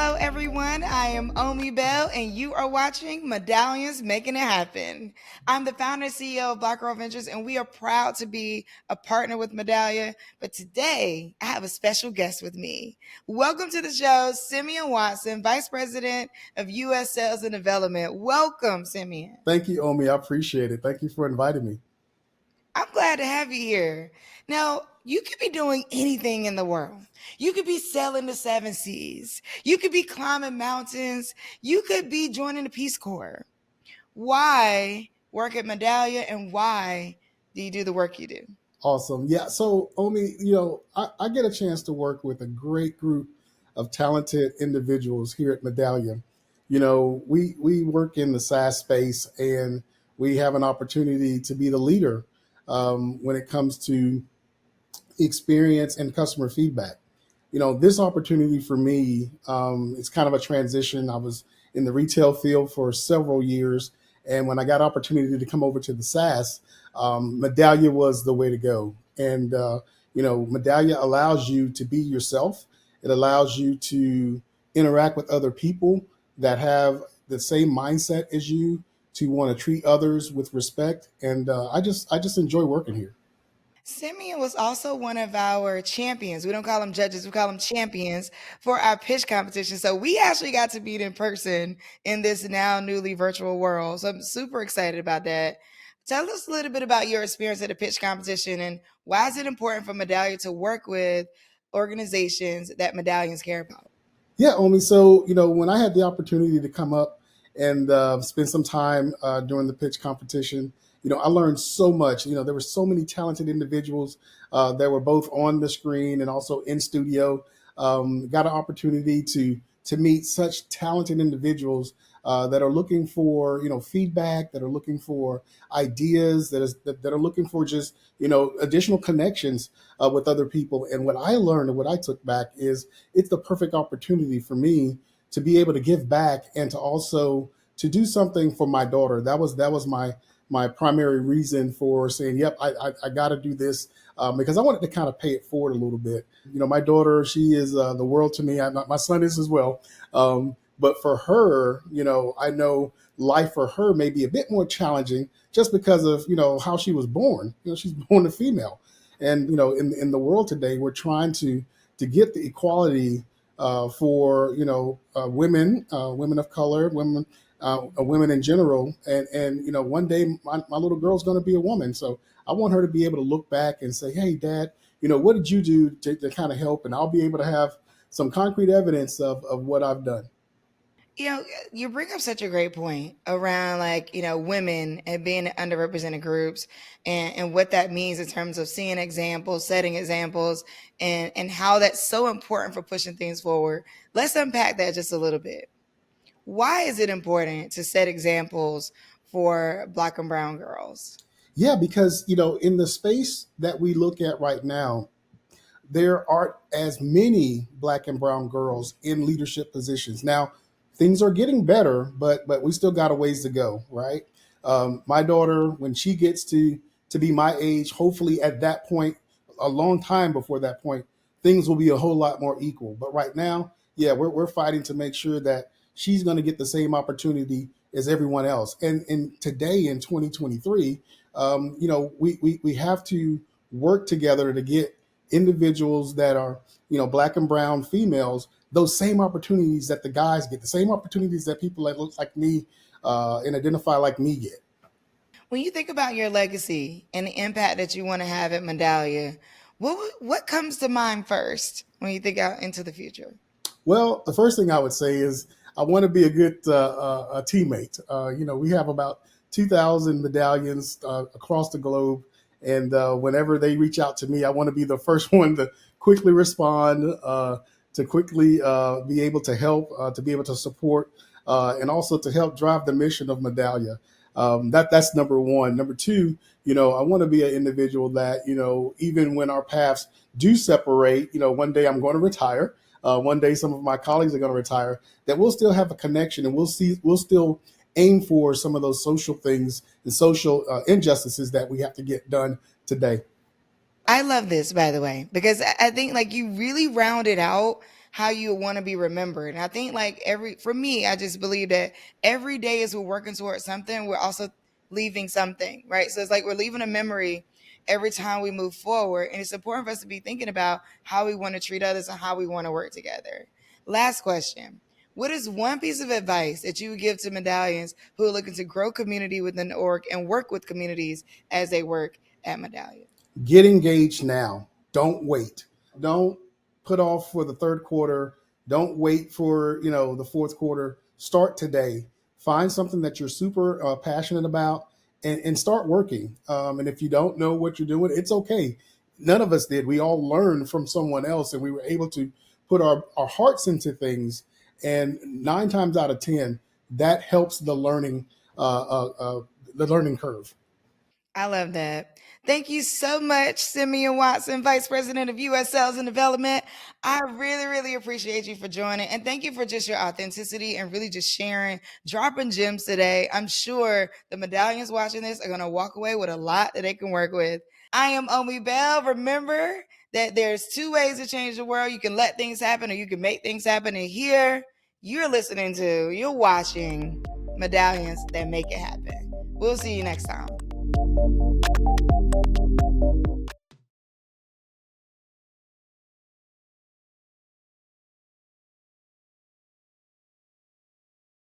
Hello, everyone. I am Omi Bell, and you are watching Medallions Making It Happen. I'm the founder and CEO of Black Girl Ventures, and we are proud to be a partner with Medallia. But today, I have a special guest with me. Welcome to the show, Simeon Watson, Vice President of U.S. Sales and Development. Welcome, Simeon. Thank you, Omi. I appreciate it. Thank you for inviting me. I'm glad to have you here. Now, you could be doing anything in the world. You could be sailing the seven seas. You could be climbing mountains. You could be joining the Peace Corps. Why work at Medallia and why do you do the work you do? Awesome. Yeah. So, Omi, I get a chance to work with a great group of talented individuals here at Medallia. We work in the SaaS space and we have an opportunity to be the leader when it comes to experience and customer feedback. This opportunity for me is kind of a transition. I was in the retail field for several years, and when I got opportunity to come over to the SaaS, Medallia was the way to go. And Medallia allows you to be yourself. It allows you to interact with other people that have the same mindset as you, to want to treat others with respect. And I just enjoy working here. Simeon was also one of our champions. We don't call them judges, we call them champions for our pitch competition. So we actually got to meet in person in this now newly virtual world. So I'm super excited about that. Tell us a little bit about your experience at the pitch competition and why is it important for Medallia to work with organizations that medallions care about? Yeah, Omi. So, when I had the opportunity to come up and spend some time during the pitch competition, I learned so much. There were so many talented individuals that were both on the screen and also in studio. Got an opportunity to meet such talented individuals that are looking for, feedback, that are looking for ideas, that are looking for just, additional connections with other people. And what I learned and what I took back is it's the perfect opportunity for me to be able to give back and to also to do something for my daughter. That was my primary reason for saying, "Yep, I got to do this," because I wanted to kind of pay it forward a little bit. My daughter, she is the world to me. My son is as well. But for her, I know life for her may be a bit more challenging just because of how she was born. She's born a female, and in the world today, we're trying to get the equality for women of color, women in general, and one day my little girl's going to be a woman, so I want her to be able to look back and say, "Hey, Dad, what did you do to kind of help?" And I'll be able to have some concrete evidence of what I've done. You know, you bring up such a great point around women and being in underrepresented groups and what that means in terms of seeing examples, setting examples, and how that's so important for pushing things forward. Let's unpack that just a little bit. Why is it important to set examples for Black and Brown girls? Yeah, because in the space that we look at right now, there aren't as many Black and brown girls in leadership positions. Now, things are getting better, but we still got a ways to go, right? My daughter, when she gets to be my age, hopefully at that point, a long time before that point, things will be a whole lot more equal. But right now, yeah, we're fighting to make sure that she's going to get the same opportunity as everyone else. And today in 2023, we have to work together to get individuals that are Black and brown females those same opportunities that the guys get, the same opportunities that people that look like me and identify like me get. When you think about your legacy and the impact that you want to have at Medallia, what comes to mind first when you think out into the future? Well, the first thing I would say is I want to be a good a teammate. We have about 2,000 medallions across the globe, and whenever they reach out to me, I want to be the first one to quickly respond, to quickly be able to help, to be able to support, and also to help drive the mission of Medallia. That's number one. Number two, I want to be an individual that even when our paths do separate, one day I'm going to retire. One day, some of my colleagues are going to retire. That we'll still have a connection, and we'll still aim for some of those social things and social injustices that we have to get done today. I love this, by the way, because I think like you really rounded out how you want to be remembered. And I think like for me, I just believe that every day as we're working towards something, we're also leaving something, right? So it's like we're leaving a memory every time we move forward. And it's important for us to be thinking about how we want to treat others and how we want to work together. Last question. What is one piece of advice that you would give to medallions who are looking to grow community within the org and work with communities as they work at Medallia? Get engaged now. Don't wait. Don't put off for the third quarter. Don't wait for the fourth quarter. Start today. Find something that you're super passionate about, and start working. And if you don't know what you're doing, it's okay. None of us did. We all learned from someone else, and we were able to put our hearts into things. And 9 times out of 10, that helps the learning curve. I love that. Thank you so much, Simeon Watson, Vice President of U.S. Sales and Development. I really, really appreciate you for joining. And thank you for just your authenticity and really just sharing, dropping gems today. I'm sure the medallions watching this are going to walk away with a lot that they can work with. I am Omi Bell. Remember that there's two ways to change the world. You can let things happen or you can make things happen. And here, you're watching Medallions that make it happen. We'll see you next time.